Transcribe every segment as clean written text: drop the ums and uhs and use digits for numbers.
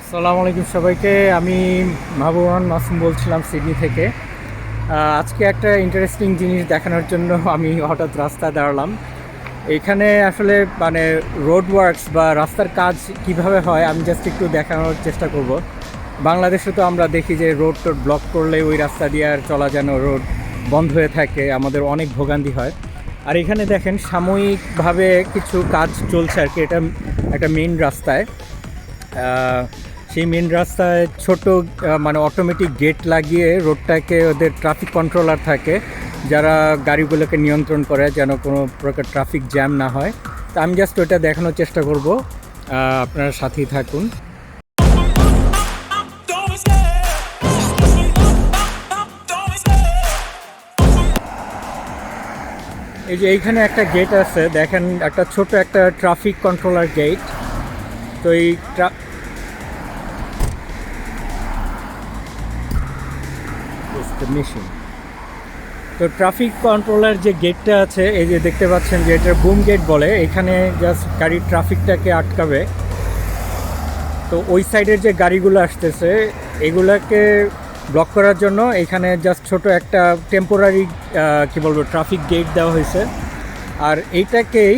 আসসালামু আলাইকুম সবাইকে। আমি মাহবুবুর রহমান মাসুম বলছিলাম সিডনি থেকে। আজকে একটা ইন্টারেস্টিং জিনিস দেখানোর জন্য আমি হঠাৎ রাস্তায় দাঁড়ালাম। এখানে আসলে মানে রোড ওয়ার্কস বা রাস্তার কাজ কিভাবে হয় আমি জাস্ট একটু দেখানোর চেষ্টা করব। বাংলাদেশে তো আমরা দেখি যে রোড টোড ব্লক করলে ওই রাস্তা দিয়ে আর চলা যেন রোড বন্ধ হয়ে থাকে, আমাদের অনেক ভোগান্তি হয়। আর এখানে দেখেন সাময়িকভাবে কিছু কাজ চলছে আর কি। এটা একটা মেইন রাস্তায়, সেই মেন রাস্তায় ছোট মানে অটোমেটিক গেট লাগিয়ে রোডটাকে, ওদের ট্রাফিক কন্ট্রোলার থাকে যারা গাড়িগুলোকে নিয়ন্ত্রণ করে যেন কোনো প্রকার ট্রাফিক জ্যাম না হয়। তা আমি জাস্ট ওইটা দেখানোর চেষ্টা করব, আপনারা সাথেই থাকুন। এই যে এইখানে একটা গেট আছে, দেখেন একটা ছোট একটা ট্রাফিক কন্ট্রোলার গেট। তো এই মেশিন, তো ট্রাফিক কন্ট্রোলার যে গেটটা আছে এই যে দেখতে পাচ্ছেন যে এটা বুম গেট বলে। এখানে জাস্ট গাড়ির ট্রাফিকটাকে আটকাবে। তো ওই সাইডের যে গাড়িগুলো আসতেছে এগুলাকে ব্লক করার জন্য এখানে জাস্ট ছোট একটা টেম্পোরারি কি বলবো ট্রাফিক গেট দেওয়া হয়েছে। আর এইটাকেই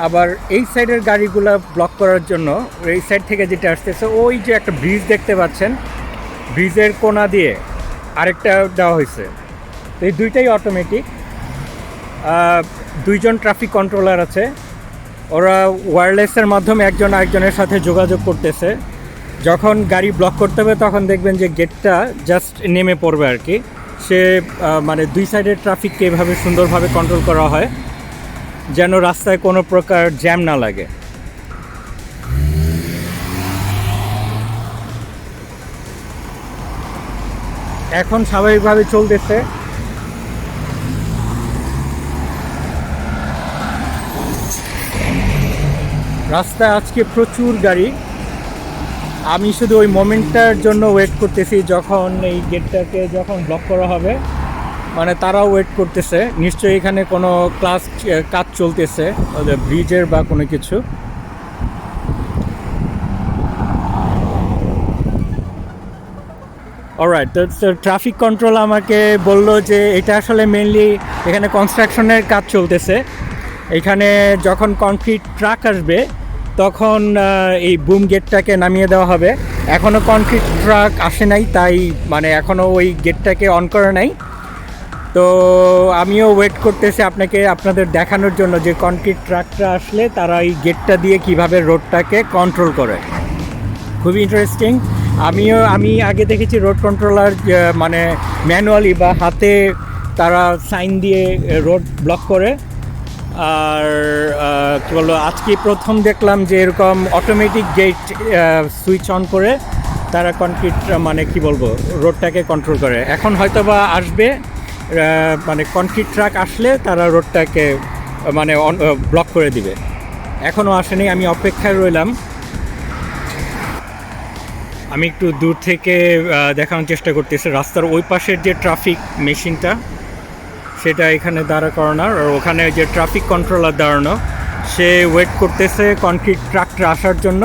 আবার এই সাইডের গাড়িগুলো ব্লক করার জন্য এই সাইড থেকে যেটা আসতেছে, ওই যে একটা ব্রিজ দেখতে পাচ্ছেন, ব্রিজের কোনা দিয়ে আরেকটা দেওয়া হয়েছে। তো এই দুইটাই অটোমেটিক। দুইজন ট্রাফিক কন্ট্রোলার আছে, ওরা ওয়্যারলেসের মাধ্যমে একজন আরেকজনের সাথে যোগাযোগ করতেছে। যখন গাড়ি ব্লক করতে হবে তখন দেখবেন যে গেটটা জাস্ট নেমে পড়বে আর কি। সে মানে দুই সাইডের ট্রাফিককে এভাবে সুন্দরভাবে কন্ট্রোল করা হয় যেন রাস্তায় কোনো প্রকার জ্যাম না লাগে। এখন স্বাভাবিকভাবে চলতেছে। রাস্তায় আজকে প্রচুর গাড়ি। আমি শুধু ওই মোমেন্টটার জন্য ওয়েট করতেছি যখন এই গেটটাকে যখন ব্লক করা হবে, মানে তারাও ওয়েট করতেছে। নিশ্চয়ই এখানে কোনো কাজ চলতেছে ওদের ব্রিজের বা কোনো কিছু। অলরাইট, তো ট্রাফিক কন্ট্রোল আমাকে বললো যে এটা আসলে মেনলি এখানে কনস্ট্রাকশনের কাজ চলতেছে। এখানে যখন কনক্রিট ট্রাক আসবে তখন এই বুম গেটটাকে নামিয়ে দেওয়া হবে। এখনও কনক্রিট ট্রাক আসে নাই, তাই মানে এখনও ওই গেটটাকে অন করে নাই। তো আমিও ওয়েট করতেছি আপনাদের দেখানোর জন্য যে কনক্রিট ট্রাকটা আসলে তারা এই গেটটা দিয়ে কিভাবে রোডটাকে কন্ট্রোল করে। খুবই ইন্টারেস্টিং। আমি আগে দেখেছি রোড কন্ট্রোলার মানে ম্যানুয়ালি বা হাতে তারা সাইন দিয়ে রোড ব্লক করে। আর কী বলবো, আজকে প্রথম দেখলাম যে এরকম অটোমেটিক গেট সুইচ অন করে তারা কনক্রিট মানে কি বলবো রোডটাকে কন্ট্রোল করে। এখন হয়তো বা আসবে, মানে কনক্রিট ট্রাক আসলে তারা রোডটাকে মানে ব্লক করে দিবে। এখনও আসেনি, আমি অপেক্ষায় রইলাম। আমি একটু দূর থেকে দেখানোর চেষ্টা করতেছি রাস্তার ওই পাশের যে ট্রাফিক মেশিনটা সেটা এখানে দাঁড়া করানোর, আর ওখানে যে ট্রাফিক কন্ট্রোলার দাঁড়ানো সে ওয়েট করতেছে কনক্রিট ট্রাকটা আসার জন্য।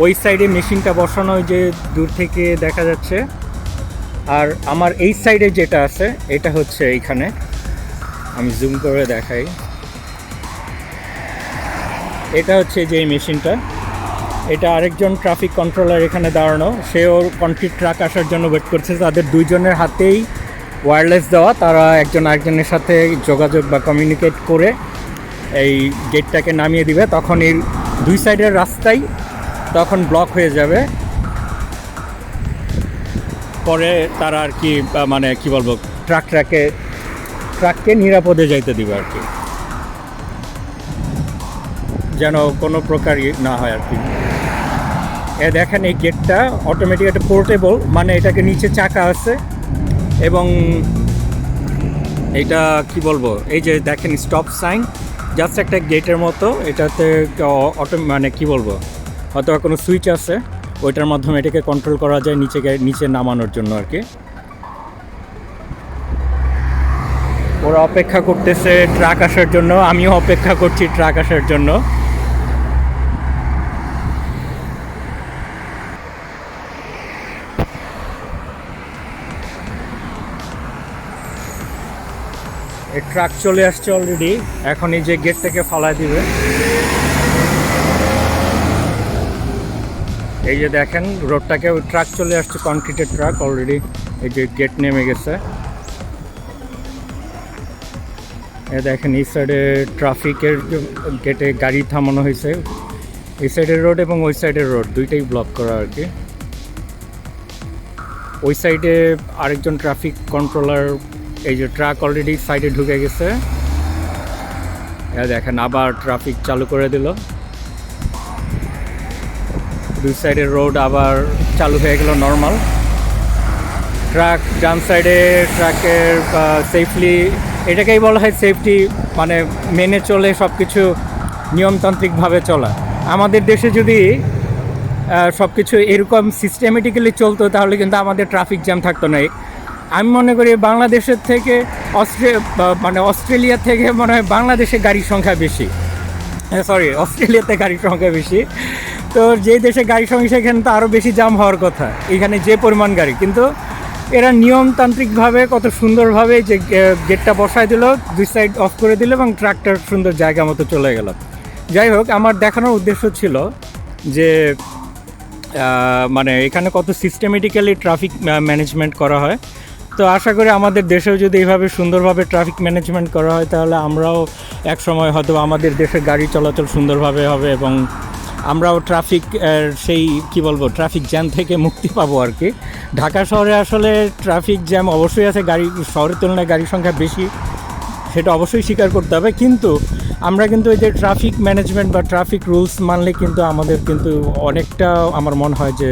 ওই সাইডে মেশিনটা বসানো যে দূর থেকে দেখা যাচ্ছে। আর আমার এই সাইডে যেটা আছে এটা হচ্ছে এইখানে, আমি জুম করে দেখাই। এটা হচ্ছে যে এই মেশিনটা, এটা আরেকজন ট্রাফিক কন্ট্রোলার এখানে দাঁড়ানো, সে ওর কনক্রিট ট্রাক আসার জন্য ওয়েট করছে। তাদের দুইজনের হাতেই ওয়্যারলেস দেওয়া, তারা একজন আরেকজনের সাথে যোগাযোগ বা কমিউনিকেট করে এই গেটটাকে নামিয়ে দিবে। তখন এই দুই সাইডের রাস্তাই তখন ব্লক হয়ে যাবে। পরে তারা আর কি মানে কি বলবো ট্রাককে নিরাপদে যাইতে দিবে আর কি, যেন কোনো প্রকার না হয় আর কি। দেখেন এই গেটটা অটোমেটিক একটা পোর্টেবল, মানে এটাকে নিচে চাকা আছে এবং এটা কি বলবো এই যে দেখেন স্টপ সাইন, জাস্ট একটা গেটের মতো। এটাতে মানে কি বলবো হয়তো কোনো সুইচ আছে, ওইটার মাধ্যমে এটাকে কন্ট্রোল করা যায় নিচে নামানোর জন্য আর কি। ওরা অপেক্ষা করতেছে ট্রাক আসার জন্য, আমিও অপেক্ষা করছি ট্রাক আসার জন্য। এই ট্রাক চলে আসছে অলরেডি, এখন এই যে গেট থেকে ফালায় দিবে। এই যে দেখেন রোডটাকে, ওই ট্রাক চলে আসছে, কনক্রিটের ট্রাক অলরেডি। এই যে গেট নেমে গেছে। দেখেন এই সাইডে ট্রাফিকের গেটে গাড়ি থামানো হয়েছে। এই সাইডের রোড এবং ওই সাইডের রোড দুইটাই ব্লক করা আর কি। ওই সাইডে আরেকজন ট্রাফিক কন্ট্রোলার, এই যে ট্রাক অলরেডি সাইডে ঢুকে গেছে। দেখেন আবার ট্রাফিক চালু করে দিল। দুই সাইডের রোড আবার চালু হয়ে গেল নর্মাল। ট্রাক ডান সাইডে, ট্রাকের সেফলি, এটাকেই বলা হয় সেফটি, মানে মেনে চলে সব কিছু নিয়মতান্ত্রিকভাবে চলা। আমাদের দেশে যদি সব কিছু এরকম সিস্টেমেটিক্যালি চলতো তাহলে কিন্তু আমাদের ট্রাফিক জ্যাম থাকতো না। আমি মনে করি বাংলাদেশের থেকে অস্ট্রেলিয়া থেকে মনে হয় বাংলাদেশে গাড়ির সংখ্যা বেশি, অস্ট্রেলিয়াতে গাড়ির সংখ্যা বেশি। তো যে দেশে গাড়ির সংখ্যা সেখানে তো আরও বেশি জ্যাম হওয়ার কথা, এখানে যে পরিমাণ গাড়ি। কিন্তু এরা নিয়মতান্ত্রিকভাবে কত সুন্দরভাবে যে গেটটা বসায় দিল, দুই সাইড অফ করে দিল এবং ট্রাকটার সুন্দর জায়গা মতো চলে গেল। যাই হোক, আমার দেখানোর উদ্দেশ্য ছিল যে মানে এখানে কত সিস্টেমেটিক্যালি ট্রাফিক ম্যানেজমেন্ট করা হয়। তো আশা করি আমাদের দেশেও যদি এইভাবে সুন্দরভাবে ট্রাফিক ম্যানেজমেন্ট করা হয় তাহলে আমরাও এক সময় হয়তো আমাদের দেশে গাড়ি চলাচল সুন্দরভাবে হবে এবং আমরাও ট্রাফিক সেই কী বলবো ট্রাফিক জ্যাম থেকে মুক্তি পাবো আর কি। ঢাকা শহরে আসলে ট্রাফিক জ্যাম অবশ্যই আছে, গাড়ি শহরের তুলনায় গাড়ির সংখ্যা বেশি, সেটা অবশ্যই স্বীকার করতে হবে। কিন্তু আমরা কিন্তু এই যে ট্রাফিক ম্যানেজমেন্ট বা ট্রাফিক রুলস মানলে কিন্তু আমাদের কিন্তু অনেকটা আমার মনে হয় যে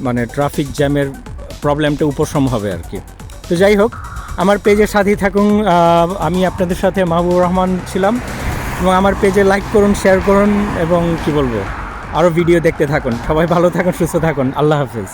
মানে ট্রাফিক জ্যামের প্রবলেমটা উপশম হবে আর কি। তো যাই হোক, আমার পেজের সাথেই থাকুন। আমি আপনাদের সাথে মাহবুবুর রহমান ছিলাম, এবং আমার পেজে লাইক করুন, শেয়ার করুন এবং কি বলবো আরও ভিডিও দেখতে থাকুন। সবাই ভালো থাকুন, সুস্থ থাকুন। আল্লাহ হাফিজ।